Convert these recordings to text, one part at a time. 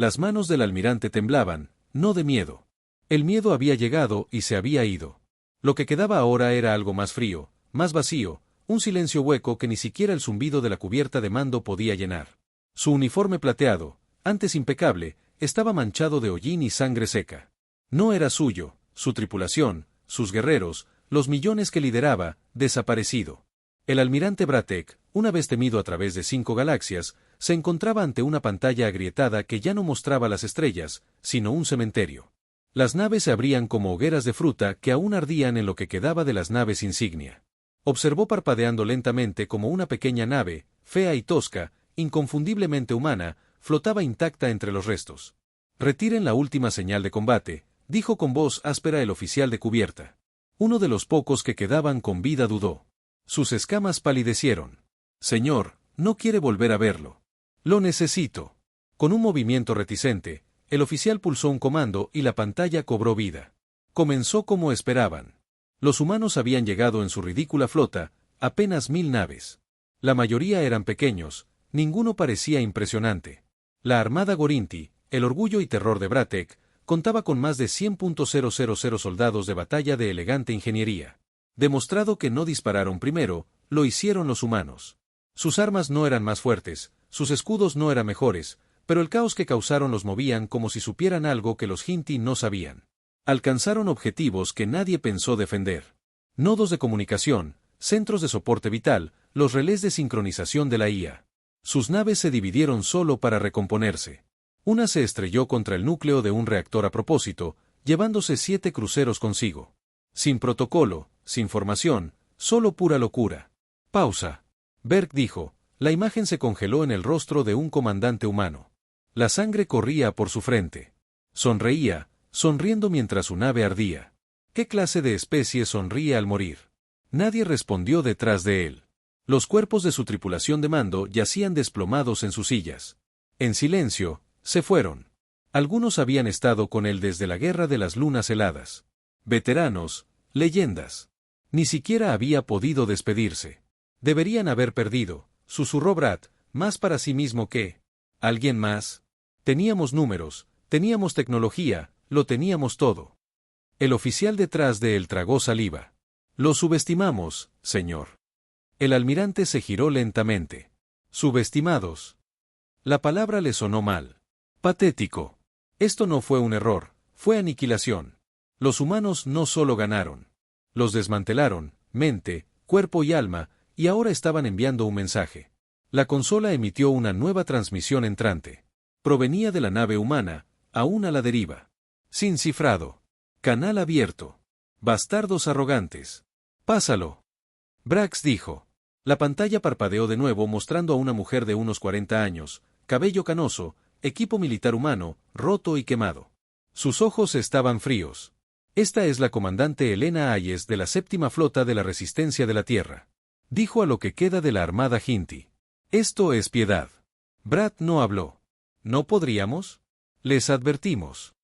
Las manos del almirante temblaban, no de miedo. El miedo había llegado y se había ido. Lo que quedaba ahora era algo más frío, más vacío, un silencio hueco que ni siquiera el zumbido de la cubierta de mando podía llenar. Su uniforme plateado, antes impecable, estaba manchado de hollín y sangre seca. No era suyo, su tripulación, sus guerreros, los millones que lideraba, desaparecido. El almirante Bratek, una vez temido a través de 5 galaxias, se encontraba ante una pantalla agrietada que ya no mostraba las estrellas, sino un cementerio. Las naves se abrían como hogueras de fruta que aún ardían en lo que quedaba de las naves insignia. Observó parpadeando lentamente como una pequeña nave, fea y tosca, inconfundiblemente humana, flotaba intacta entre los restos. «Retiren la última señal de combate», dijo con voz áspera el oficial de cubierta. Uno de los pocos que quedaban con vida dudó. Sus escamas palidecieron. «Señor, no quiere volver a verlo». «Lo necesito». Con un movimiento reticente, el oficial pulsó un comando y la pantalla cobró vida. Comenzó como esperaban. Los humanos habían llegado en su ridícula flota, apenas 1000 naves. La mayoría eran pequeños, ninguno parecía impresionante. La armada Gorinti, el orgullo y terror de Bratek, contaba con más de 100.000 soldados de batalla de elegante ingeniería. Demostrado que no dispararon primero, lo hicieron los humanos. Sus armas no eran más fuertes, sus escudos no eran mejores, pero el caos que causaron los movían como si supieran algo que los Hinti no sabían. Alcanzaron objetivos que nadie pensó defender. Nodos de comunicación, centros de soporte vital, los relés de sincronización de la IA. Sus naves se dividieron solo para recomponerse. Una se estrelló contra el núcleo de un reactor a propósito, llevándose 7 cruceros consigo. Sin protocolo, sin formación, solo pura locura. Pausa. Berg dijo. La imagen se congeló en el rostro de un comandante humano. La sangre corría por su frente. Sonreía, sonriendo mientras su nave ardía. ¿Qué clase de especie sonríe al morir? Nadie respondió detrás de él. Los cuerpos de su tripulación de mando yacían desplomados en sus sillas. En silencio, se fueron. Algunos habían estado con él desde la guerra de las lunas heladas. Veteranos, leyendas. Ni siquiera había podido despedirse. Deberían haber perdido, susurró Brad, más para sí mismo que ¿alguien más? Teníamos números, teníamos tecnología, lo teníamos todo. El oficial detrás de él tragó saliva. Lo subestimamos, señor. El almirante se giró lentamente. Subestimados. La palabra le sonó mal. Patético. Esto no fue un error, fue aniquilación. Los humanos no solo ganaron. Los desmantelaron, mente, cuerpo y alma, y ahora estaban enviando un mensaje. La consola emitió una nueva transmisión entrante. Provenía de la nave humana, aún a la deriva. Sin cifrado. Canal abierto. Bastardos arrogantes. Pásalo. Brax dijo. La pantalla parpadeó de nuevo mostrando a una mujer de unos 40 años, cabello canoso, equipo militar humano, roto y quemado. Sus ojos estaban fríos. Esta es la comandante Elena Hayes de la 7ª Flota de la Resistencia de la Tierra. Dijo a lo que queda de la Armada Hinti. Esto es piedad. Brad no habló. ¿No podríamos? Les advertimos.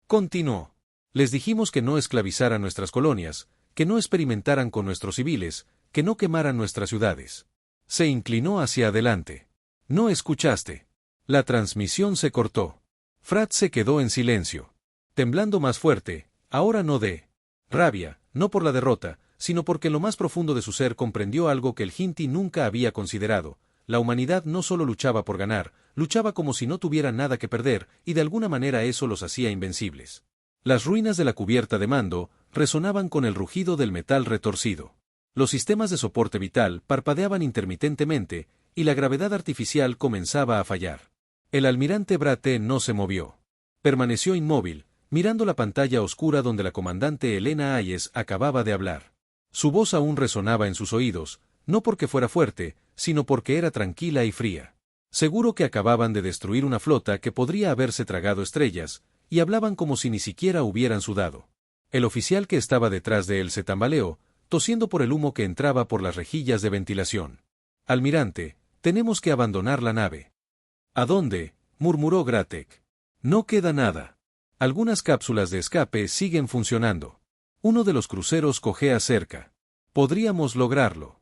Continuó. Les dijimos que no esclavizaran nuestras colonias, que no experimentaran con nuestros civiles, que no quemaran nuestras ciudades. Se inclinó hacia adelante. No escuchaste. La transmisión se cortó. Frat se quedó en silencio. Temblando más fuerte, ahora no de rabia, no por la derrota, sino porque en lo más profundo de su ser comprendió algo que el Hinti nunca había considerado. La humanidad no solo luchaba por ganar, luchaba como si no tuviera nada que perder, y de alguna manera eso los hacía invencibles. Las ruinas de la cubierta de mando resonaban con el rugido del metal retorcido. Los sistemas de soporte vital parpadeaban intermitentemente, y la gravedad artificial comenzaba a fallar. El almirante Brate no se movió. Permaneció inmóvil, mirando la pantalla oscura donde la comandante Elena Hayes acababa de hablar. Su voz aún resonaba en sus oídos, no porque fuera fuerte, sino porque era tranquila y fría. Seguro que acababan de destruir una flota que podría haberse tragado estrellas, y hablaban como si ni siquiera hubieran sudado. El oficial que estaba detrás de él se tambaleó, tosiendo por el humo que entraba por las rejillas de ventilación. «Almirante, tenemos que abandonar la nave». «¿A dónde?», murmuró Gratek. «No queda nada. Algunas cápsulas de escape siguen funcionando. Uno de los cruceros cojea cerca. Podríamos lograrlo».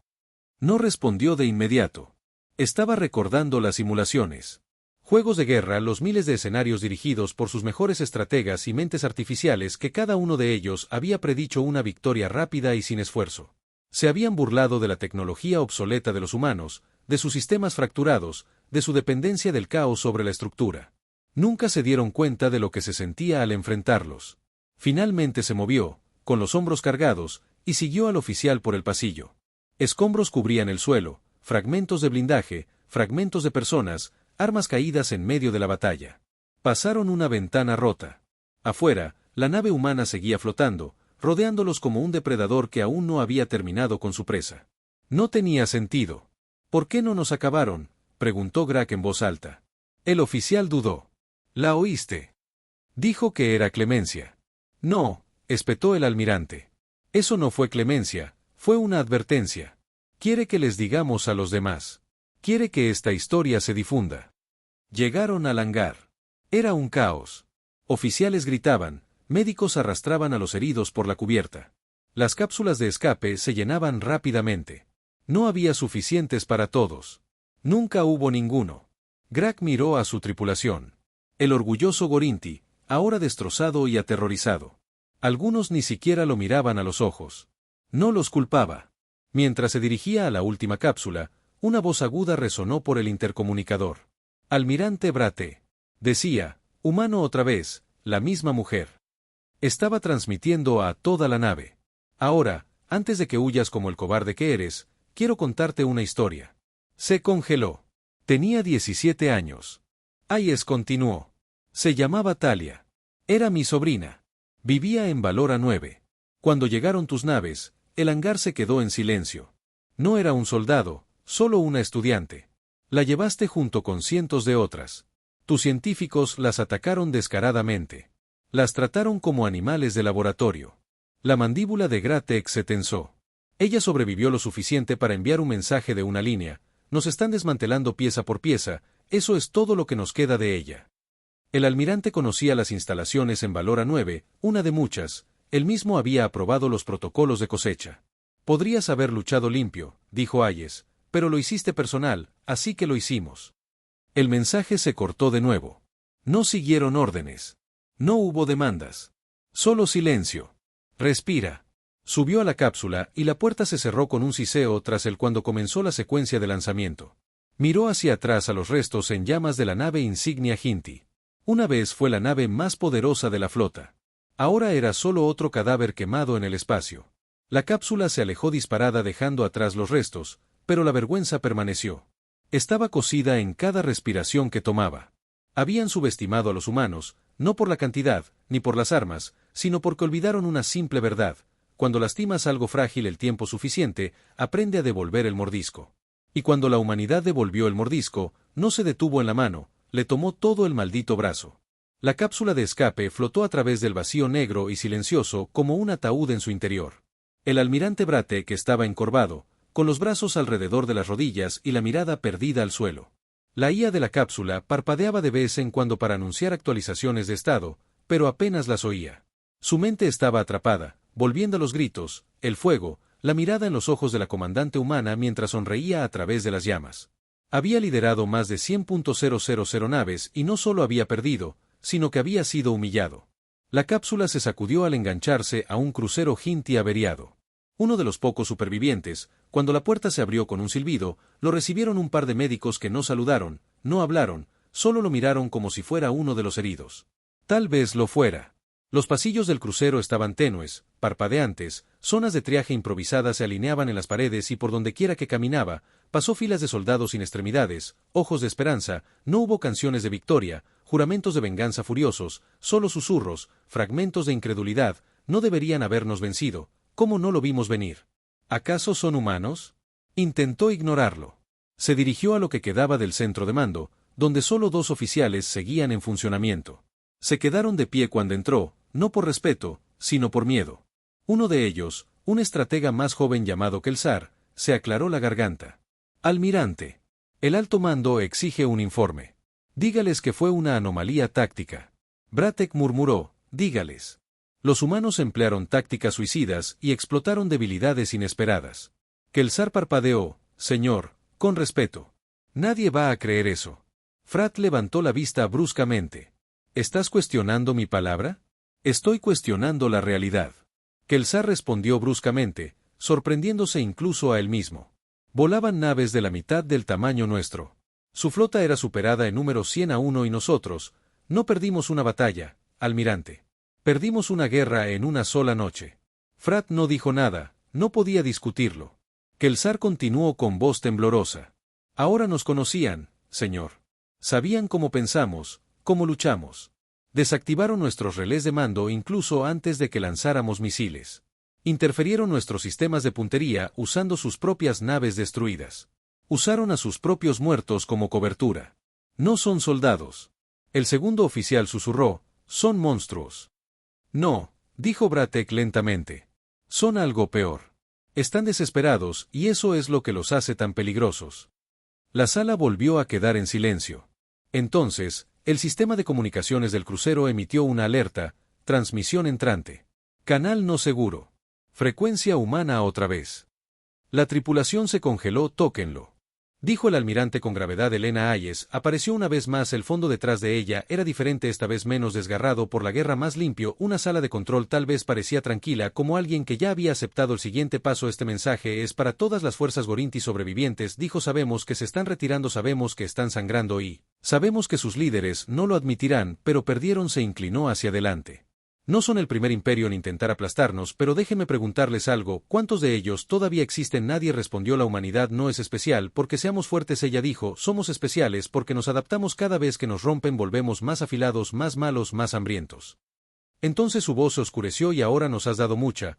No respondió de inmediato. Estaba recordando las simulaciones. Juegos de guerra, los miles de escenarios dirigidos por sus mejores estrategas y mentes artificiales que cada uno de ellos había predicho una victoria rápida y sin esfuerzo. Se habían burlado de la tecnología obsoleta de los humanos, de sus sistemas fracturados, de su dependencia del caos sobre la estructura. Nunca se dieron cuenta de lo que se sentía al enfrentarlos. Finalmente se movió, con los hombros cargados, y siguió al oficial por el pasillo. Escombros cubrían el suelo, fragmentos de blindaje, fragmentos de personas, armas caídas en medio de la batalla. Pasaron una ventana rota. Afuera, la nave humana seguía flotando, rodeándolos como un depredador que aún no había terminado con su presa. No tenía sentido. ¿Por qué no nos acabaron?, preguntó Grak en voz alta. El oficial dudó. ¿La oíste? Dijo que era clemencia. No, espetó el almirante. Eso no fue clemencia, fue una advertencia. Quiere que les digamos a los demás. Quiere que esta historia se difunda. Llegaron al hangar. Era un caos. Oficiales gritaban, médicos arrastraban a los heridos por la cubierta. Las cápsulas de escape se llenaban rápidamente. No había suficientes para todos. Nunca hubo ninguno. Grak miró a su tripulación. El orgulloso Gorinti, ahora destrozado y aterrorizado. Algunos ni siquiera lo miraban a los ojos. No los culpaba. Mientras se dirigía a la última cápsula, una voz aguda resonó por el intercomunicador. Almirante Brate. Decía, humano otra vez, la misma mujer. Estaba transmitiendo a toda la nave. Ahora, antes de que huyas como el cobarde que eres, quiero contarte una historia. Se congeló. Tenía 17 años. Hayes continuó. Se llamaba Talia. Era mi sobrina. Vivía en Valora 9. Cuando llegaron tus naves, el hangar se quedó en silencio. No era un soldado, solo una estudiante. La llevaste junto con cientos de otras. Tus científicos las atacaron descaradamente. Las trataron como animales de laboratorio. La mandíbula de Gratek se tensó. Ella sobrevivió lo suficiente para enviar un mensaje de una línea. Nos están desmantelando pieza por pieza, eso es todo lo que nos queda de ella. El almirante conocía las instalaciones en Valora 9, una de muchas, él mismo había aprobado los protocolos de cosecha. Podrías haber luchado limpio, dijo Hayes, pero lo hiciste personal, así que lo hicimos. El mensaje se cortó de nuevo. No siguieron órdenes. No hubo demandas. Solo silencio. Respira. Subió a la cápsula y la puerta se cerró con un siseo tras él cuando comenzó la secuencia de lanzamiento. Miró hacia atrás a los restos en llamas de la nave insignia Hinti. Una vez fue la nave más poderosa de la flota. Ahora era solo otro cadáver quemado en el espacio. La cápsula se alejó disparada dejando atrás los restos, pero la vergüenza permaneció. Estaba cosida en cada respiración que tomaba. Habían subestimado a los humanos, no por la cantidad, ni por las armas, sino porque olvidaron una simple verdad. Cuando lastimas algo frágil el tiempo suficiente, aprende a devolver el mordisco. Y cuando la humanidad devolvió el mordisco, no se detuvo en la mano, le tomó todo el maldito brazo. La cápsula de escape flotó a través del vacío negro y silencioso como un ataúd en su interior. El almirante Brate, que estaba encorvado, con los brazos alrededor de las rodillas y la mirada perdida al suelo. La IA de la cápsula parpadeaba de vez en cuando para anunciar actualizaciones de estado, pero apenas las oía. Su mente estaba atrapada, volviendo a los gritos, el fuego, la mirada en los ojos de la comandante humana mientras sonreía a través de las llamas. Había liderado más de 100.000 naves y no solo había perdido, sino que había sido humillado. La cápsula se sacudió al engancharse a un crucero Hinti averiado. Uno de los pocos supervivientes, cuando la puerta se abrió con un silbido, lo recibieron un par de médicos que no saludaron, no hablaron, solo lo miraron como si fuera uno de los heridos. Tal vez lo fuera. Los pasillos del crucero estaban tenues, parpadeantes, zonas de triaje improvisadas se alineaban en las paredes y por dondequiera que caminaba, pasó filas de soldados sin extremidades, ojos de esperanza, no hubo canciones de victoria, juramentos de venganza furiosos, solo susurros, fragmentos de incredulidad, no deberían habernos vencido, ¿cómo no lo vimos venir? ¿Acaso son humanos? Intentó ignorarlo. Se dirigió a lo que quedaba del centro de mando, donde solo 2 oficiales seguían en funcionamiento. Se quedaron de pie cuando entró, no por respeto, sino por miedo. Uno de ellos, un estratega más joven llamado Kelsar, se aclaró la garganta. Almirante. El alto mando exige un informe. Dígales que fue una anomalía táctica. Bratek murmuró, dígales. Los humanos emplearon tácticas suicidas y explotaron debilidades inesperadas. Kelsar parpadeó, señor, con respeto. Nadie va a creer eso. Frat levantó la vista bruscamente. ¿Estás cuestionando mi palabra? Estoy cuestionando la realidad. Kelsar respondió bruscamente, sorprendiéndose incluso a él mismo. Volaban naves de la mitad del tamaño nuestro. Su flota era superada en número 100-1 y nosotros, no perdimos una batalla, almirante. Perdimos una guerra en una sola noche. Frat no dijo nada, no podía discutirlo. Kelsar continuó con voz temblorosa. Ahora nos conocían, señor. Sabían cómo pensamos, cómo luchamos. Desactivaron nuestros relés de mando incluso antes de que lanzáramos misiles. Interferieron nuestros sistemas de puntería usando sus propias naves destruidas. Usaron a sus propios muertos como cobertura. No son soldados. El segundo oficial susurró, son monstruos. No, dijo Bratek lentamente. Son algo peor. Están desesperados y eso es lo que los hace tan peligrosos. La sala volvió a quedar en silencio. Entonces, el sistema de comunicaciones del crucero emitió una alerta, transmisión entrante. Canal no seguro. Frecuencia humana otra vez. La tripulación se congeló, tóquenlo. Dijo el almirante con gravedad. Elena Hayes apareció una vez más. El fondo detrás de ella era diferente, esta vez menos desgarrado por la guerra, más limpio. Una sala de control tal vez parecía tranquila, como alguien que ya había aceptado el siguiente paso. Este mensaje es para todas las fuerzas Gorinti sobrevivientes, dijo. Sabemos que se están retirando, sabemos que están sangrando y sabemos que sus líderes no lo admitirán, pero perdieron. Se inclinó hacia adelante. No son el primer imperio en intentar aplastarnos, pero déjenme preguntarles algo, ¿cuántos de ellos todavía existen? Nadie respondió. La humanidad no es especial porque seamos fuertes, ella dijo, somos especiales porque nos adaptamos. Cada vez que nos rompen volvemos más afilados, más malos, más hambrientos. Entonces su voz se oscureció. Y ahora nos has dado mucha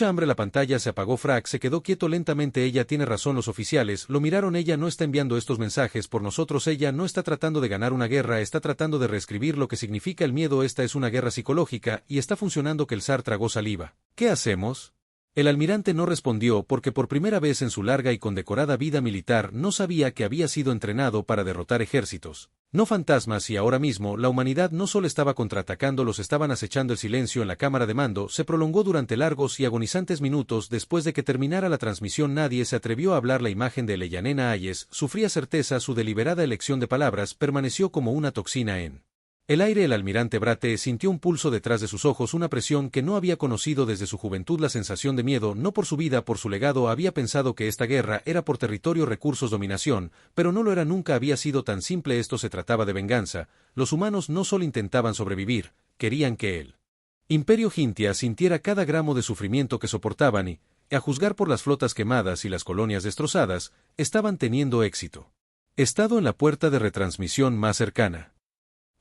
hambre. La pantalla se apagó. Frack se quedó quieto lentamente. Ella tiene razón, los oficiales lo miraron. Ella no está enviando estos mensajes por nosotros. Ella no está tratando de ganar una guerra, está tratando de reescribir lo que significa el miedo. Esta es una guerra psicológica y está funcionando. Kelsar tragó saliva. ¿Qué hacemos? El almirante no respondió porque por primera vez en su larga y condecorada vida militar no sabía que había sido entrenado para derrotar ejércitos, no fantasmas, y ahora mismo la humanidad no solo estaba contraatacando, los estaban acechando. El silencio en la cámara de mando se prolongó durante largos y agonizantes minutos. Después de que terminara la transmisión nadie se atrevió a hablar. La imagen de Elena Hayes sufría certeza. Su deliberada elección de palabras permaneció como una toxina en el aire. El almirante Brate sintió un pulso detrás de sus ojos, una presión que no había conocido desde su juventud, la sensación de miedo, no por su vida, por su legado. Había pensado que esta guerra era por territorio, recursos, dominación, pero no lo era, nunca había sido tan simple. Esto se trataba de venganza. Los humanos no solo intentaban sobrevivir, querían que el Imperio Gintia sintiera cada gramo de sufrimiento que soportaban y, a juzgar por las flotas quemadas y las colonias destrozadas, estaban teniendo éxito. Estado en la puerta de retransmisión más cercana.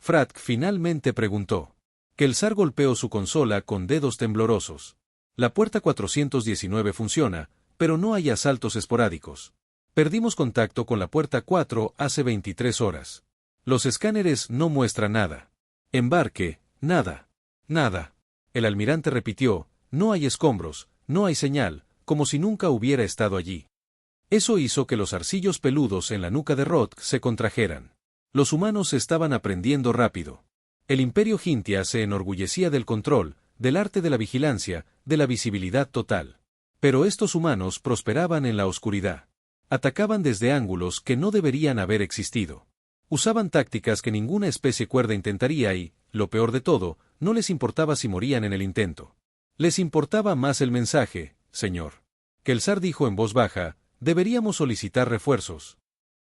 Frat finalmente preguntó. Kelsar golpeó su consola con dedos temblorosos. La puerta 419 funciona, pero no hay asaltos esporádicos. Perdimos contacto con la puerta 4 hace 23 horas. Los escáneres no muestran nada. Embarque, nada. Nada. El almirante repitió, no hay escombros, no hay señal, como si nunca hubiera estado allí. Eso hizo que los arcillos peludos en la nuca de Roth se contrajeran. Los humanos estaban aprendiendo rápido. El Imperio Gintia se enorgullecía del control, del arte de la vigilancia, de la visibilidad total. Pero estos humanos prosperaban en la oscuridad. Atacaban desde ángulos que no deberían haber existido. Usaban tácticas que ninguna especie cuerda intentaría y, lo peor de todo, no les importaba si morían en el intento. Les importaba más el mensaje, señor. Kelsar dijo en voz baja, deberíamos solicitar refuerzos.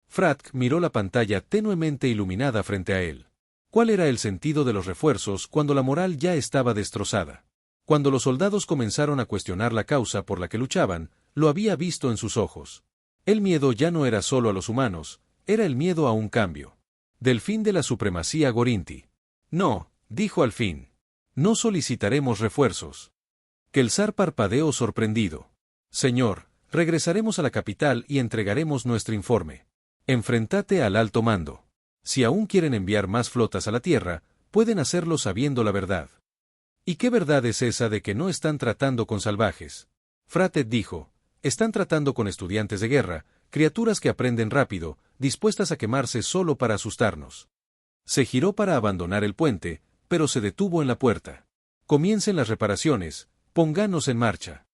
Frat miró la pantalla tenuemente iluminada frente a él. ¿Cuál era el sentido de los refuerzos cuando la moral ya estaba destrozada? Cuando los soldados comenzaron a cuestionar la causa por la que luchaban, lo había visto en sus ojos. El miedo ya no era solo a los humanos, era el miedo a un cambio. Del fin de la supremacía Gorinti. No, dijo al fin. No solicitaremos refuerzos. Kelsar parpadeó sorprendido. Señor, regresaremos a la capital y entregaremos nuestro informe. Enfrentate al alto mando. Si aún quieren enviar más flotas a la Tierra, pueden hacerlo sabiendo la verdad. ¿Y qué verdad es esa de que no están tratando con salvajes? Fratet dijo, están tratando con estudiantes de guerra, criaturas que aprenden rápido, dispuestas a quemarse solo para asustarnos. Se giró para abandonar el puente, pero se detuvo en la puerta. Comiencen las reparaciones, pónganos en marcha.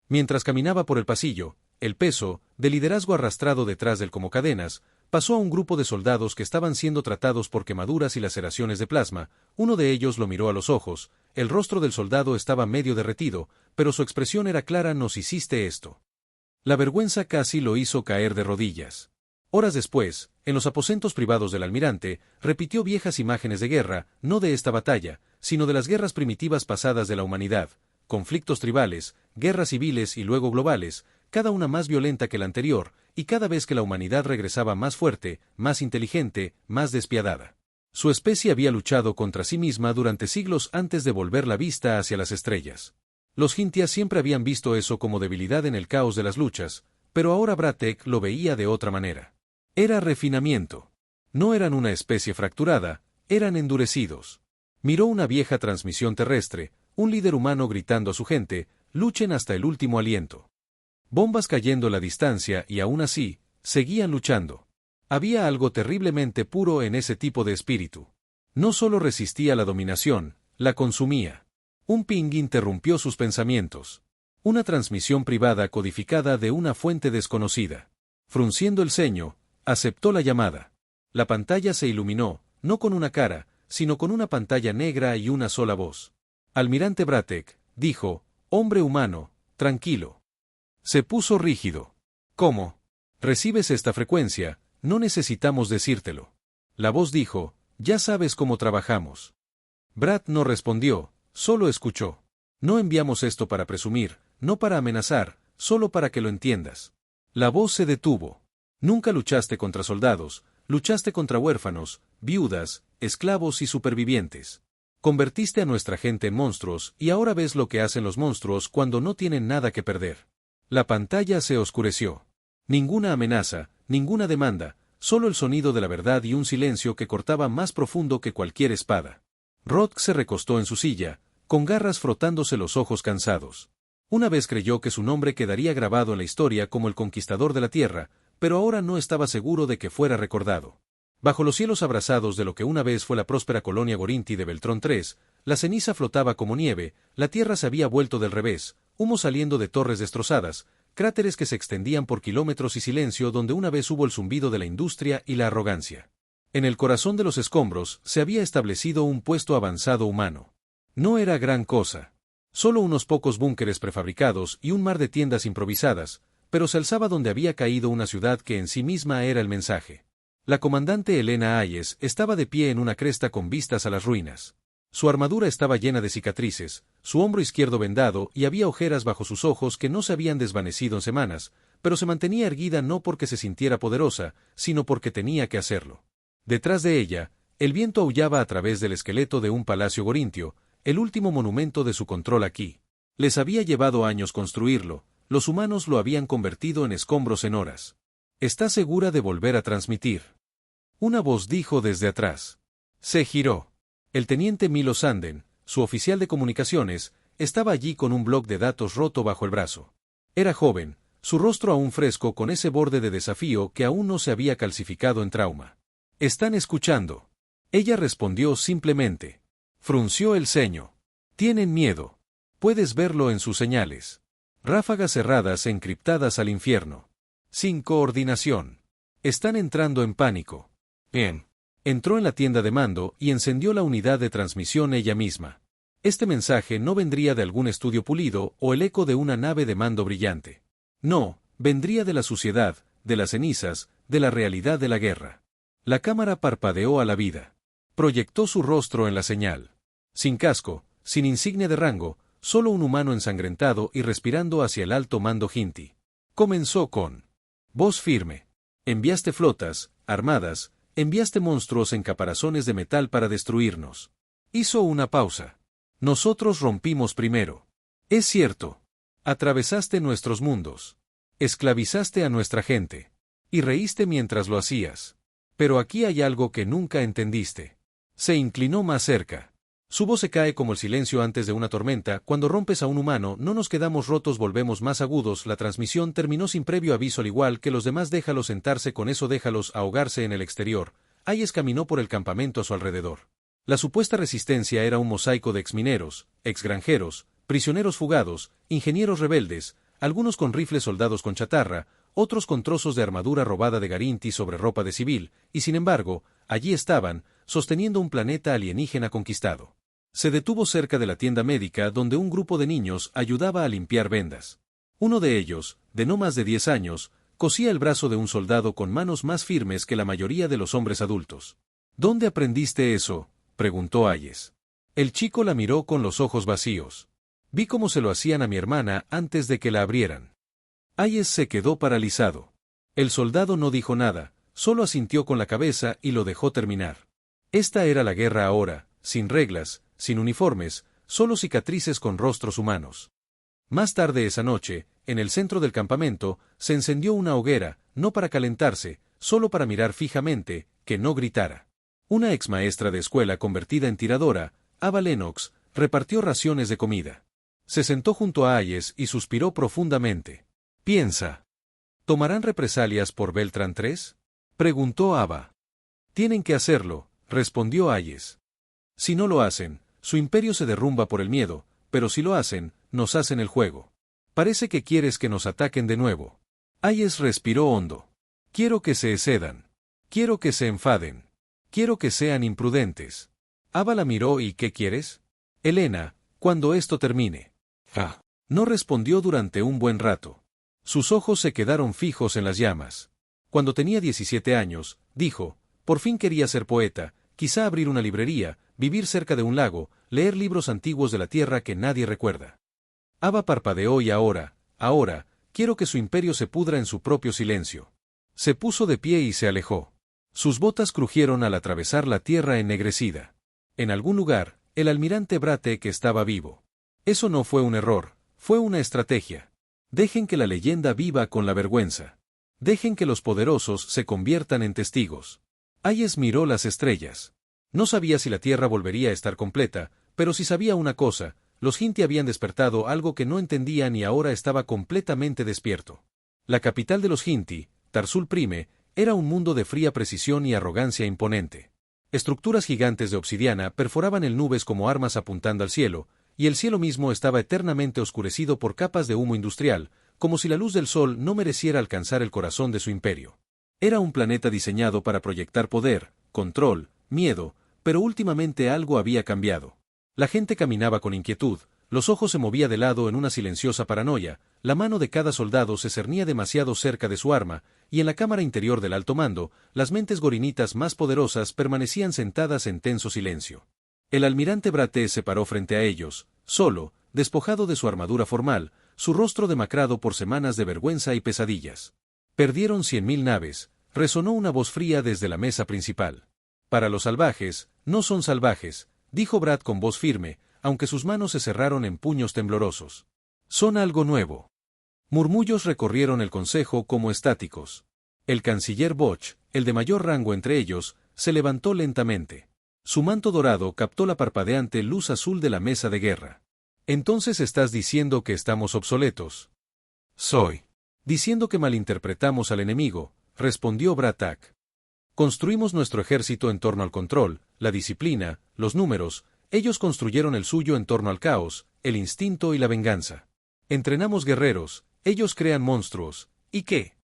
Mientras caminaba por el pasillo, el peso, de liderazgo arrastrado detrás del como cadenas, Pasó a un grupo de soldados que estaban siendo tratados por quemaduras y laceraciones de plasma. Uno de ellos lo miró a los ojos. El rostro del soldado estaba medio derretido, pero su expresión era clara: «Nos hiciste esto». La vergüenza casi lo hizo caer de rodillas. Horas después, en los aposentos privados del almirante, repitió viejas imágenes de guerra, no de esta batalla, sino de las guerras primitivas pasadas de la humanidad, conflictos tribales, guerras civiles y luego globales, cada una más violenta que la anterior, y cada vez que la humanidad regresaba más fuerte, más inteligente, más despiadada. Su especie había luchado contra sí misma durante siglos antes de volver la vista hacia las estrellas. Los Jintias siempre habían visto eso como debilidad en el caos de las luchas, pero ahora Bratek lo veía de otra manera. Era refinamiento. No eran una especie fracturada, eran endurecidos. Miró una vieja transmisión terrestre, un líder humano gritando a su gente: «Luchen hasta el último aliento». Bombas cayendo a la distancia y aún así, seguían luchando. Había algo terriblemente puro en ese tipo de espíritu. No solo resistía la dominación, la consumía. Un ping interrumpió sus pensamientos. Una transmisión privada codificada de una fuente desconocida. Frunciendo el ceño, aceptó la llamada. La pantalla se iluminó, no con una cara, sino con una pantalla negra y una sola voz. «Almirante Bratek», dijo, «hombre humano, tranquilo». Se puso rígido. «¿Cómo? Recibes esta frecuencia, no necesitamos decírtelo». La voz dijo: «Ya sabes cómo trabajamos». Brat no respondió, solo escuchó. «No enviamos esto para presumir, no para amenazar, solo para que lo entiendas». La voz se detuvo. «Nunca luchaste contra soldados, luchaste contra huérfanos, viudas, esclavos y supervivientes. Convertiste a nuestra gente en monstruos y ahora ves lo que hacen los monstruos cuando no tienen nada que perder». La pantalla se oscureció. Ninguna amenaza, ninguna demanda, solo el sonido de la verdad y un silencio que cortaba más profundo que cualquier espada. Rodk se recostó en su silla, con garras frotándose los ojos cansados. Una vez creyó que su nombre quedaría grabado en la historia como el conquistador de la tierra, pero ahora no estaba seguro de que fuera recordado. Bajo los cielos abrasados de lo que una vez fue la próspera colonia Gorinti de Beltrón III, la ceniza flotaba como nieve, la tierra se había vuelto del revés, humo saliendo de torres destrozadas, cráteres que se extendían por kilómetros y silencio donde una vez hubo el zumbido de la industria y la arrogancia. En el corazón de los escombros se había establecido un puesto avanzado humano. No era gran cosa. Solo unos pocos búnkeres prefabricados y un mar de tiendas improvisadas, pero se alzaba donde había caído una ciudad que en sí misma era el mensaje. La comandante Elena Hayes estaba de pie en una cresta con vistas a las ruinas. Su armadura estaba llena de cicatrices, su hombro izquierdo vendado y había ojeras bajo sus ojos que no se habían desvanecido en semanas, pero se mantenía erguida no porque se sintiera poderosa, sino porque tenía que hacerlo. Detrás de ella, el viento aullaba a través del esqueleto de un palacio gorintio, el último monumento de su control aquí. Les había llevado años construirlo, los humanos lo habían convertido en escombros en horas. ¿Está segura de volver a transmitir?, una voz dijo desde atrás. Se giró. El teniente Milo Sanden, su oficial de comunicaciones, estaba allí con un bloc de datos roto bajo el brazo. Era joven, su rostro aún fresco con ese borde de desafío que aún no se había calcificado en trauma. «¿Están escuchando?». Ella respondió simplemente. Frunció el ceño. «Tienen miedo. Puedes verlo en sus señales. Ráfagas cerradas encriptadas al infierno. Sin coordinación. Están entrando en pánico». Bien. Entró en la tienda de mando y encendió la unidad de transmisión ella misma. Este mensaje no vendría de algún estudio pulido o el eco de una nave de mando brillante. No, vendría de la suciedad, de las cenizas, de la realidad de la guerra. La cámara parpadeó a la vida. Proyectó su rostro en la señal. Sin casco, sin insignia de rango, solo un humano ensangrentado y respirando hacia el alto mando Jinti. Comenzó con voz firme. «Enviaste flotas, armadas, enviaste monstruos en caparazones de metal para destruirnos». Hizo una pausa. «Nosotros rompimos primero. Es cierto. Atravesaste nuestros mundos. Esclavizaste a nuestra gente. Y reíste mientras lo hacías. Pero aquí hay algo que nunca entendiste». Se inclinó más cerca. Su voz se cae como el silencio antes de una tormenta. «Cuando rompes a un humano, no nos quedamos rotos, volvemos más agudos». La transmisión terminó sin previo aviso. «Al igual que los demás, déjalos sentarse, con eso déjalos ahogarse en el exterior». Hayes caminó por el campamento a su alrededor. La supuesta resistencia era un mosaico de exmineros, exgranjeros, prisioneros fugados, ingenieros rebeldes, algunos con rifles, soldados con chatarra, otros con trozos de armadura robada de Garinti sobre ropa de civil, y sin embargo, allí estaban, sosteniendo un planeta alienígena conquistado. Se detuvo cerca de la tienda médica donde un grupo de niños ayudaba a limpiar vendas. Uno de ellos, de no más de 10 años, cosía el brazo de un soldado con manos más firmes que la mayoría de los hombres adultos. ¿Dónde aprendiste eso?, preguntó Hayes. El chico la miró con los ojos vacíos. Vi cómo se lo hacían a mi hermana antes de que la abrieran. Hayes se quedó paralizado. El soldado no dijo nada, solo asintió con la cabeza y lo dejó terminar. Esta era la guerra ahora, sin reglas, sin uniformes, solo cicatrices con rostros humanos. Más tarde esa noche, en el centro del campamento, se encendió una hoguera, no para calentarse, solo para mirar fijamente, que no gritara. Una ex maestra de escuela convertida en tiradora, Ava Lennox, repartió raciones de comida. Se sentó junto a Hayes y suspiró profundamente. Piensa. ¿Tomarán represalias por Beltrán 3? Preguntó Ava. Tienen que hacerlo, respondió Hayes. Si no lo hacen, su imperio se derrumba por el miedo, pero si lo hacen, nos hacen el juego. Parece que quieres que nos ataquen de nuevo. Hayes respiró hondo. Quiero que se excedan. Quiero que se enfaden. Quiero que sean imprudentes. Ava la miró y ¿qué quieres? Elena, cuando esto termine. No respondió durante un buen rato. Sus ojos se quedaron fijos en las llamas. Cuando tenía 17 años, dijo, por fin quería ser poeta, quizá abrir una librería, vivir cerca de un lago, leer libros antiguos de la tierra que nadie recuerda. Ava parpadeó y ahora, quiero que su imperio se pudra en su propio silencio. Se puso de pie y se alejó. Sus botas crujieron al atravesar la tierra ennegrecida. En algún lugar, el almirante Bratek estaba vivo. Eso no fue un error, fue una estrategia. Dejen que la leyenda viva con la vergüenza. Dejen que los poderosos se conviertan en testigos. Hayes miró las estrellas. No sabía si la tierra volvería a estar completa, pero sí sabía una cosa, los Hinti habían despertado algo que no entendían y ahora estaba completamente despierto. La capital de los Hinti, Tarsul Prime, era un mundo de fría precisión y arrogancia imponente. Estructuras gigantes de obsidiana perforaban el nubes como armas apuntando al cielo, y el cielo mismo estaba eternamente oscurecido por capas de humo industrial, como si la luz del sol no mereciera alcanzar el corazón de su imperio. Era un planeta diseñado para proyectar poder, control, miedo, pero últimamente algo había cambiado. La gente caminaba con inquietud, los ojos se movían de lado en una silenciosa paranoia, la mano de cada soldado se cernía demasiado cerca de su arma, y en la cámara interior del alto mando, las mentes gorinitas más poderosas permanecían sentadas en tenso silencio. El almirante Bratek se paró frente a ellos, solo, despojado de su armadura formal, su rostro demacrado por semanas de vergüenza y pesadillas. Perdieron 100.000 naves, resonó una voz fría desde la mesa principal. Para los salvajes, no son salvajes, dijo Brad con voz firme, aunque sus manos se cerraron en puños temblorosos. Son algo nuevo. Murmullos recorrieron el consejo como estáticos. El canciller Boch, el de mayor rango entre ellos, se levantó lentamente. Su manto dorado captó la parpadeante luz azul de la mesa de guerra. ¿Entonces estás diciendo que estamos obsoletos? Soy. Diciendo que malinterpretamos al enemigo, respondió Bratak. Construimos nuestro ejército en torno al control, la disciplina, los números, ellos construyeron el suyo en torno al caos, el instinto y la venganza. Entrenamos guerreros, ellos crean monstruos, ¿y qué?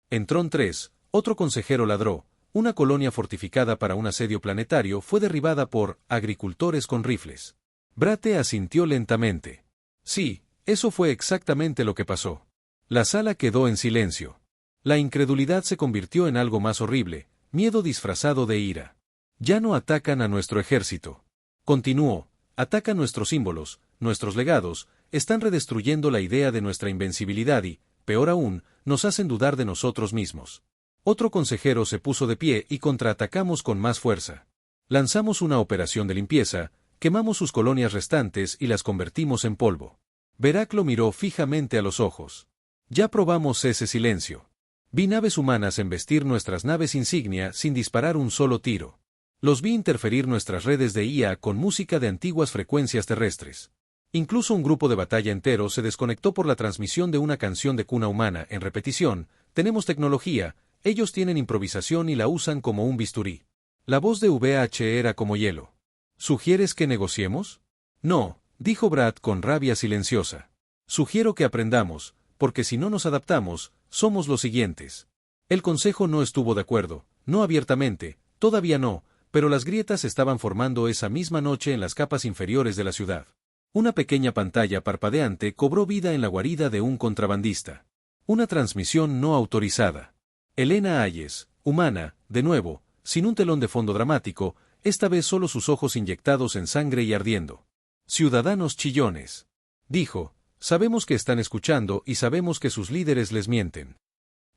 En Tron 3, otro consejero ladró, una colonia fortificada para un asedio planetario fue derribada por agricultores con rifles. Brate asintió lentamente. Sí, eso fue exactamente lo que pasó. La sala quedó en silencio. La incredulidad se convirtió en algo más horrible, miedo disfrazado de ira. Ya no atacan a nuestro ejército. Continuó, atacan nuestros símbolos, nuestros legados, están redestruyendo la idea de nuestra invencibilidad y, peor aún, nos hacen dudar de nosotros mismos. Otro consejero se puso de pie y contraatacamos con más fuerza. Lanzamos una operación de limpieza, quemamos sus colonias restantes y las convertimos en polvo. Verac lo miró fijamente a los ojos. Ya probamos ese silencio. Vi naves humanas embestir nuestras naves insignia sin disparar un solo tiro. Los vi interferir nuestras redes de IA con música de antiguas frecuencias terrestres. Incluso un grupo de batalla entero se desconectó por la transmisión de una canción de cuna humana en repetición. Tenemos tecnología, ellos tienen improvisación y la usan como un bisturí. La voz de VH era como hielo. ¿Sugieres que negociemos? No, dijo Brad con rabia silenciosa. Sugiero que aprendamos, porque si no nos adaptamos, somos los siguientes. El consejo no estuvo de acuerdo, no abiertamente, todavía no, pero las grietas estaban formando esa misma noche en las capas inferiores de la ciudad. Una pequeña pantalla parpadeante cobró vida en la guarida de un contrabandista. Una transmisión no autorizada. Elena Hayes, humana, de nuevo, sin un telón de fondo dramático, esta vez solo sus ojos inyectados en sangre y ardiendo. Ciudadanos chillones. Dijo, sabemos que están escuchando y sabemos que sus líderes les mienten.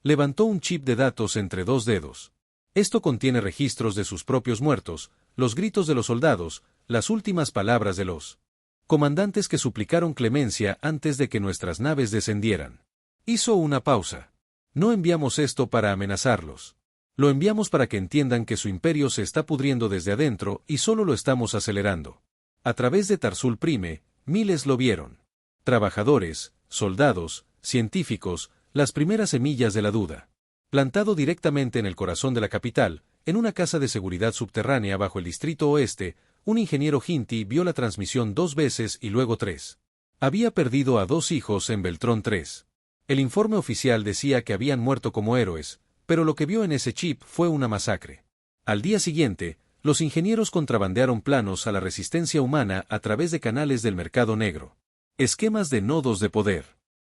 Levantó un chip de datos entre dos dedos. Esto contiene registros de sus propios muertos, los gritos de los soldados, las últimas palabras de los comandantes que suplicaron clemencia antes de que nuestras naves descendieran. Hizo una pausa. No enviamos esto para amenazarlos. Lo enviamos para que entiendan que su imperio se está pudriendo desde adentro y solo lo estamos acelerando. A través de Tarsul Prime, miles lo vieron. Trabajadores, soldados, científicos, las primeras semillas de la duda. Plantado directamente en el corazón de la capital, en una casa de seguridad subterránea bajo el distrito oeste, un ingeniero Hinti vio la transmisión 2 veces y luego 3. Había perdido a 2 hijos en Beltrón 3. El informe oficial decía que habían muerto como héroes, pero lo que vio en ese chip fue una masacre. Al día siguiente, los ingenieros contrabandearon planos a la resistencia humana a través de canales del mercado negro. Esquemas de nodos de poder.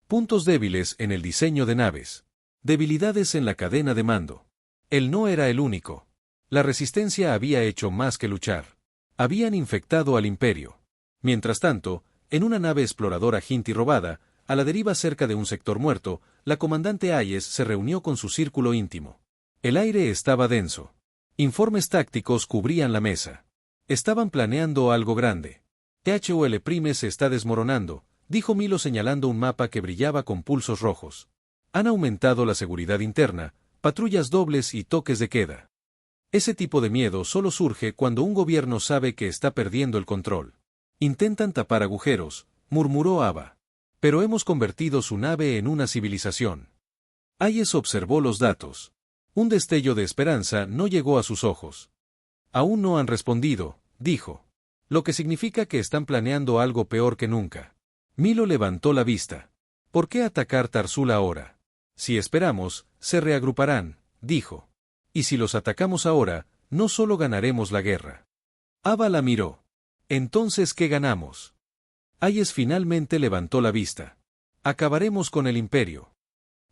Puntos débiles en el diseño de naves. Debilidades en la cadena de mando. Él no era el único. La resistencia había hecho más que luchar. Habían infectado al imperio. Mientras tanto, en una nave exploradora Hinti robada, a la deriva cerca de un sector muerto, la comandante Hayes se reunió con su círculo íntimo. El aire estaba denso. Informes tácticos cubrían la mesa. Estaban planeando algo grande. THOL Prime se está desmoronando, dijo Milo señalando un mapa que brillaba con pulsos rojos. Han aumentado la seguridad interna, patrullas dobles y toques de queda. Ese tipo de miedo solo surge cuando un gobierno sabe que está perdiendo el control. Intentan tapar agujeros, murmuró Ava. Pero hemos convertido su nave en una civilización. Hayes observó los datos. Un destello de esperanza no llegó a sus ojos. Aún no han respondido, dijo. Lo que significa que están planeando algo peor que nunca. Milo levantó la vista. ¿Por qué atacar Tarsul ahora? Si esperamos, se reagruparán, dijo. Y si los atacamos ahora, no solo ganaremos la guerra. Ava la miró. Entonces, ¿qué ganamos? Hayes finalmente levantó la vista. Acabaremos con el imperio.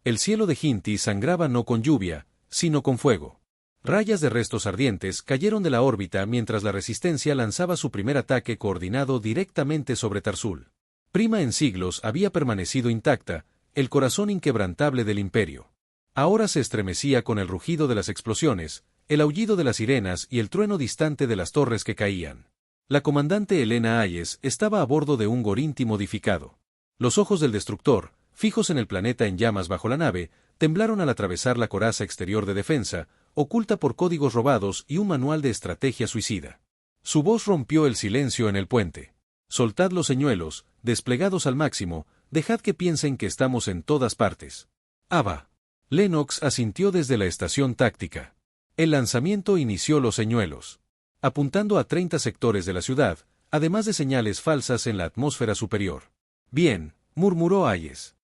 El cielo de Hinti sangraba no con lluvia, sino con fuego. Rayas de restos ardientes cayeron de la órbita mientras la resistencia lanzaba su primer ataque coordinado directamente sobre Tarsul. Prima en siglos había permanecido intacta, el corazón inquebrantable del imperio. Ahora se estremecía con el rugido de las explosiones, el aullido de las sirenas y el trueno distante de las torres que caían. La comandante Elena Hayes estaba a bordo de un Gorinti modificado. Los ojos del destructor, fijos en el planeta en llamas bajo la nave, temblaron al atravesar la coraza exterior de defensa, oculta por códigos robados y un manual de estrategia suicida. Su voz rompió el silencio en el puente. Soltad los señuelos, desplegados al máximo, dejad que piensen que estamos en todas partes. Ava. Lennox asintió desde la estación táctica. El lanzamiento inició los señuelos. Apuntando a 30 sectores de la ciudad, además de señales falsas en la atmósfera superior. Bien, murmuró Hayes.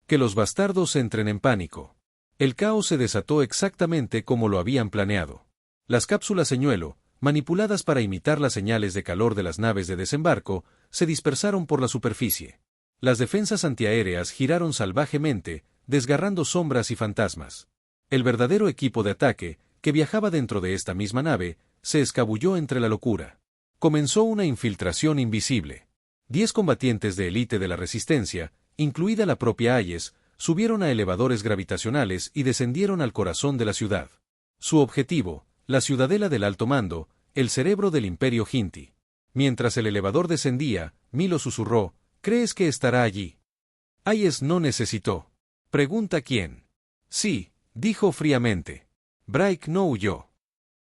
Que los bastardos entren en pánico. El caos se desató exactamente como lo habían planeado. Las cápsulas señuelo, manipuladas para imitar las señales de calor de las naves de desembarco, se dispersaron por la superficie. Las defensas antiaéreas giraron salvajemente, desgarrando sombras y fantasmas. El verdadero equipo de ataque, que viajaba dentro de esta misma nave, se escabulló entre la locura. Comenzó una infiltración invisible. 10 combatientes de élite de la resistencia, incluida la propia Hayes, subieron a elevadores gravitacionales y descendieron al corazón de la ciudad. Su objetivo, la ciudadela del alto mando, el cerebro del imperio Hinti. Mientras el elevador descendía, Milo susurró, ¿crees que estará allí? Hayes no necesitó. Pregunta quién. Sí, dijo fríamente. Brake no huyó.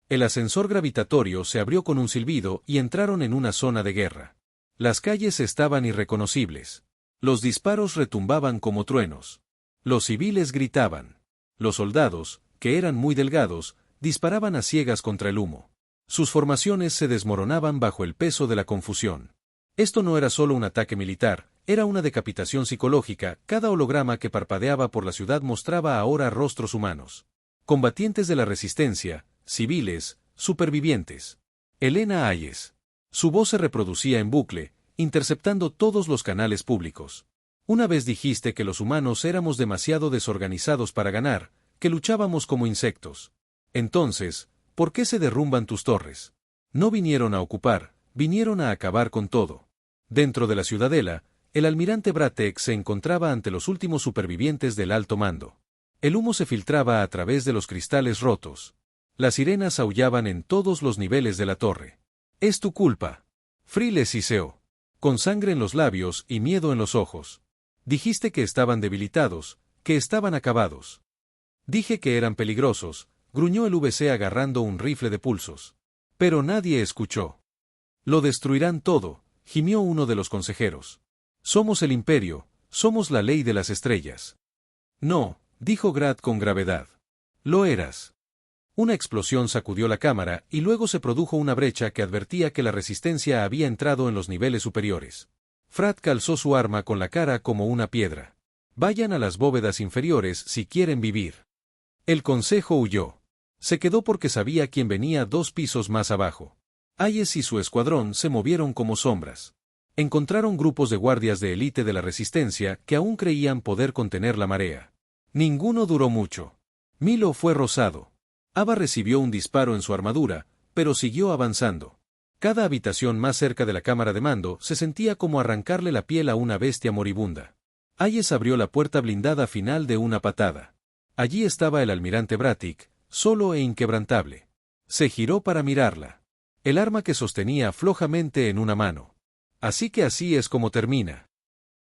El ascensor gravitatorio se abrió con un silbido y entraron en una zona de guerra. Las calles estaban irreconocibles. Los disparos retumbaban como truenos. Los civiles gritaban. Los soldados, que eran muy delgados, disparaban a ciegas contra el humo. Sus formaciones se desmoronaban bajo el peso de la confusión. Esto no era solo un ataque militar, Era una decapitación psicológica, cada holograma que parpadeaba por la ciudad mostraba ahora rostros humanos. Combatientes de la resistencia, civiles, supervivientes. Elena Hayes. Su voz se reproducía en bucle, interceptando todos los canales públicos. Una vez dijiste que los humanos éramos demasiado desorganizados para ganar, que luchábamos como insectos. Entonces, ¿por qué se derrumban tus torres? No vinieron a ocupar, vinieron a acabar con todo. Dentro de la ciudadela, el almirante Bratek se encontraba ante los últimos supervivientes del alto mando. El humo se filtraba a través de los cristales rotos. Las sirenas aullaban en todos los niveles de la torre. «Es tu culpa». Friles siseó, con sangre en los labios y miedo en los ojos. Dijiste que estaban debilitados, que estaban acabados. Dije que eran peligrosos, gruñó el VC agarrando un rifle de pulsos. Pero nadie escuchó. Lo destruirán todo, gimió uno de los consejeros. Somos el imperio, somos la ley de las estrellas. No, dijo Grad con gravedad. Lo eras. Una explosión sacudió la cámara y luego se produjo una brecha que advertía que la resistencia había entrado en los niveles superiores. Frat calzó su arma con la cara como una piedra. Vayan a las bóvedas inferiores si quieren vivir. El consejo huyó. Se quedó porque sabía quién venía 2 pisos más abajo. Hayes y su escuadrón se movieron como sombras. Encontraron grupos de guardias de élite de la resistencia que aún creían poder contener la marea. Ninguno duró mucho. Milo fue rozado. Ava recibió un disparo en su armadura, pero siguió avanzando. Cada habitación más cerca de la cámara de mando se sentía como arrancarle la piel a una bestia moribunda. Hayes abrió la puerta blindada final de una patada. Allí estaba el almirante Bratik, solo e inquebrantable. Se giró para mirarla. El arma que sostenía flojamente en una mano. Así que así es como termina.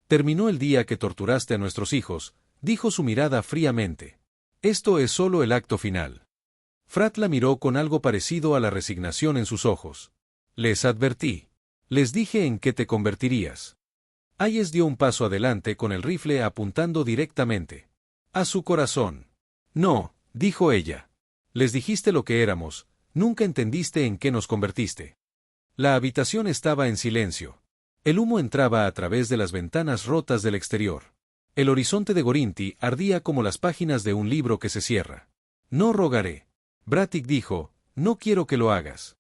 Terminó el día que torturaste a nuestros hijos, dijo su mirada fríamente. Esto es solo el acto final. Frat la miró con algo parecido a la resignación en sus ojos. Les advertí. Les dije en qué te convertirías. Hayes dio un paso adelante con el rifle apuntando directamente a su corazón. No, dijo ella. Les dijiste lo que éramos, nunca entendiste en qué nos convertiste. La habitación estaba en silencio. El humo entraba a través de las ventanas rotas del exterior. El horizonte de Gorinti ardía como las páginas de un libro que se cierra. No rogaré. Bratik dijo, no quiero que lo hagas.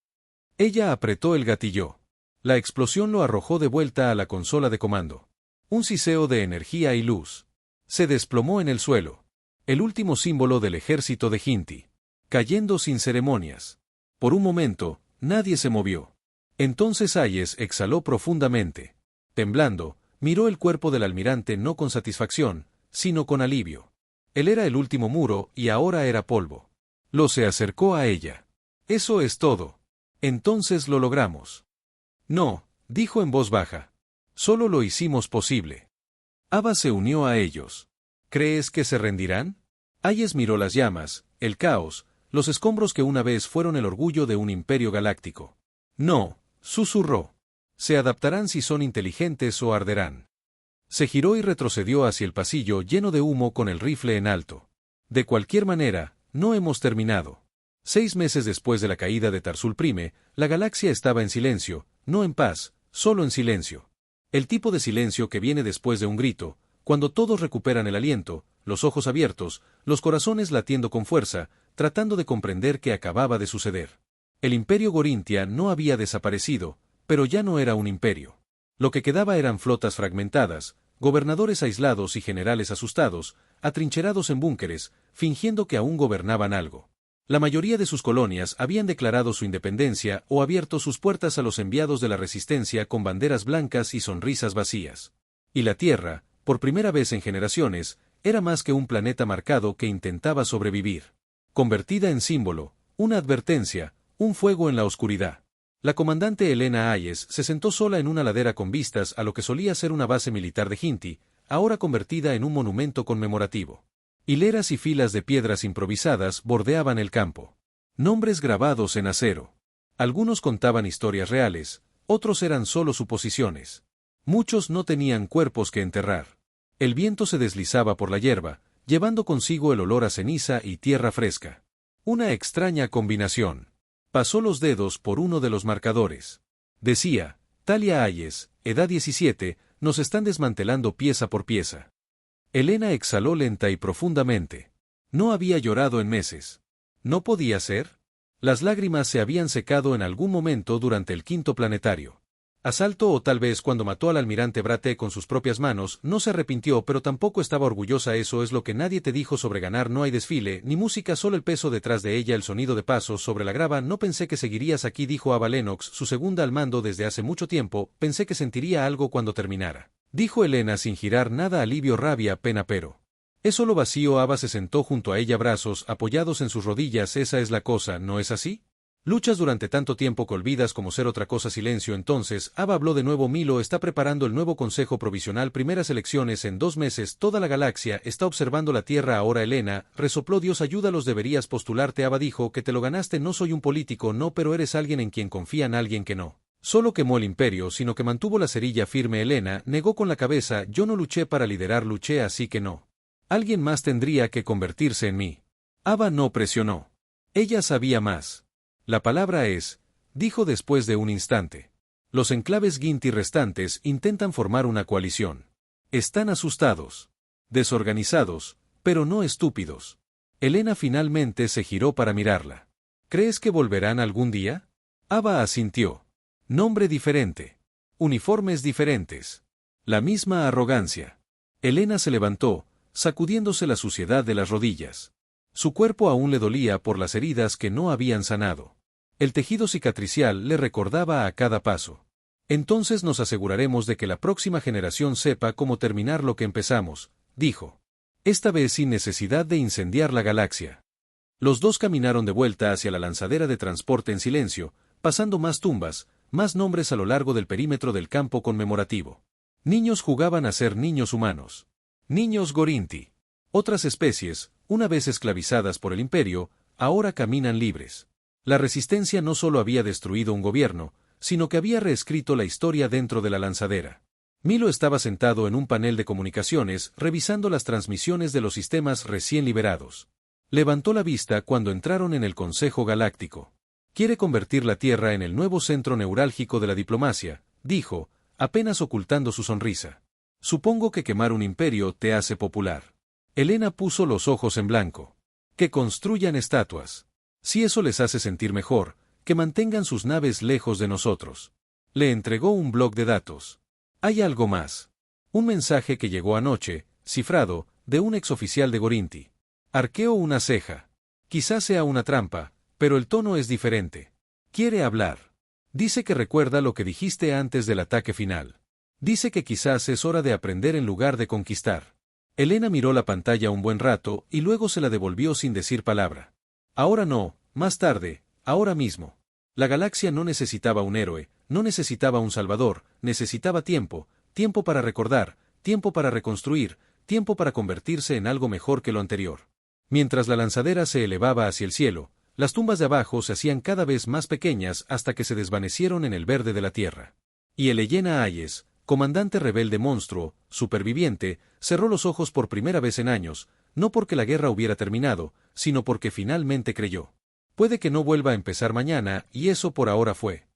Ella apretó el gatillo. La explosión lo arrojó de vuelta a la consola de comando. Un siseo de energía y luz. Se desplomó en el suelo. El último símbolo del ejército de Hinti. Cayendo sin ceremonias. Por un momento, nadie se movió. Entonces Hayes exhaló profundamente. Temblando, miró el cuerpo del almirante no con satisfacción, sino con alivio. Él era el último muro y ahora era polvo. Lo se acercó a ella. Eso es todo. Entonces lo logramos. No, dijo en voz baja. Solo lo hicimos posible. Ava se unió a ellos. ¿Crees que se rendirán? Hayes miró las llamas, el caos, los escombros que una vez fueron el orgullo de un imperio galáctico. No, susurró. Se adaptarán si son inteligentes o arderán. Se giró y retrocedió hacia el pasillo lleno de humo con el rifle en alto. De cualquier manera, no hemos terminado. 6 meses después de la caída de Tarsul Prime, la galaxia estaba en silencio, no en paz, solo en silencio. El tipo de silencio que viene después de un grito, cuando todos recuperan el aliento, los ojos abiertos, los corazones latiendo con fuerza, tratando de comprender qué acababa de suceder. El imperio Gorintia no había desaparecido, pero ya no era un imperio. Lo que quedaba eran flotas fragmentadas, gobernadores aislados y generales asustados, atrincherados en búnkeres, fingiendo que aún gobernaban algo. La mayoría de sus colonias habían declarado su independencia o abierto sus puertas a los enviados de la resistencia con banderas blancas y sonrisas vacías. Y la Tierra, por primera vez en generaciones, era más que un planeta marcado que intentaba sobrevivir. Convertida en símbolo, una advertencia, un fuego en la oscuridad. La comandante Elena Hayes se sentó sola en una ladera con vistas a lo que solía ser una base militar de Hinti, ahora convertida en un monumento conmemorativo. Hileras y filas de piedras improvisadas bordeaban el campo. Nombres grabados en acero. Algunos contaban historias reales, otros eran solo suposiciones. Muchos no tenían cuerpos que enterrar. El viento se deslizaba por la hierba, llevando consigo el olor a ceniza y tierra fresca. Una extraña combinación. Pasó los dedos por uno de los marcadores. Decía, Talia Hayes, edad 17, nos están desmantelando pieza por pieza. Elena exhaló lenta y profundamente. No había llorado en meses. ¿No podía ser? Las lágrimas se habían secado en algún momento durante el quinto planetario. Asalto o tal vez cuando mató al almirante Brate con sus propias manos, no se arrepintió pero tampoco estaba orgullosa. Eso es lo que nadie te dijo sobre ganar. No hay desfile, ni música, solo el peso detrás de ella, el sonido de pasos sobre la grava. No pensé que seguirías aquí, dijo Ava Lennox, su segunda al mando desde hace mucho tiempo. Pensé que sentiría algo cuando terminara, dijo Elena sin girar nada. Alivio, rabia, pena, pero... ¿es solo vacío? Ava se sentó junto a ella, brazos apoyados en sus rodillas. Esa es la cosa, ¿no es así? Luchas durante tanto tiempo que olvidas como ser otra cosa. Silencio. Entonces, Ava habló de nuevo. Milo está preparando el nuevo Consejo Provisional. Primeras elecciones en 2 meses. Toda la galaxia está observando la Tierra ahora. Elena resopló. Dios ayúdalos, deberías postularte. Ava dijo que te lo ganaste. No soy un político, no, pero eres alguien en quien confían, alguien que no solo quemó el imperio, sino que mantuvo la cerilla firme. Elena negó con la cabeza. Yo no luché para liderar, luché, así que no. Alguien más tendría que convertirse en mí. Ava no presionó. Ella sabía más. La palabra es, dijo después de un instante. Los enclaves Ginti restantes intentan formar una coalición. Están asustados, desorganizados, pero no estúpidos. Elena finalmente se giró para mirarla. ¿Crees que volverán algún día? Ava asintió. Nombre diferente. Uniformes diferentes. La misma arrogancia. Elena se levantó, sacudiéndose la suciedad de las rodillas. Su cuerpo aún le dolía por las heridas que no habían sanado. El tejido cicatricial le recordaba a cada paso. Entonces nos aseguraremos de que la próxima generación sepa cómo terminar lo que empezamos, dijo. Esta vez sin necesidad de incendiar la galaxia. Los dos caminaron de vuelta hacia la lanzadera de transporte en silencio, pasando más tumbas, más nombres a lo largo del perímetro del campo conmemorativo. Niños jugaban a ser niños humanos. Niños Gorinti. Otras especies, una vez esclavizadas por el imperio, ahora caminan libres. La resistencia no solo había destruido un gobierno, sino que había reescrito la historia dentro de la lanzadera. Milo estaba sentado en un panel de comunicaciones, revisando las transmisiones de los sistemas recién liberados. Levantó la vista cuando entraron en el Consejo Galáctico. Quiere convertir la Tierra en el nuevo centro neurálgico de la diplomacia, dijo, apenas ocultando su sonrisa. Supongo que quemar un imperio te hace popular. Elena puso los ojos en blanco. Que construyan estatuas. Si eso les hace sentir mejor, que mantengan sus naves lejos de nosotros. Le entregó un bloc de datos. Hay algo más. Un mensaje que llegó anoche, cifrado, de un exoficial de Gorinti. Arqueó una ceja. Quizás sea una trampa, pero el tono es diferente. Quiere hablar. Dice que recuerda lo que dijiste antes del ataque final. Dice que quizás es hora de aprender en lugar de conquistar. Elena miró la pantalla un buen rato y luego se la devolvió sin decir palabra. Ahora no, más tarde, ahora mismo. La galaxia no necesitaba un héroe, no necesitaba un salvador, necesitaba tiempo, tiempo para recordar, tiempo para reconstruir, tiempo para convertirse en algo mejor que lo anterior. Mientras la lanzadera se elevaba hacia el cielo, las tumbas de abajo se hacían cada vez más pequeñas hasta que se desvanecieron en el verde de la tierra. Y Elena Hayes, comandante rebelde monstruo, superviviente, cerró los ojos por primera vez en años, no porque la guerra hubiera terminado, sino porque finalmente creyó. Puede que no vuelva a empezar mañana, y eso por ahora fue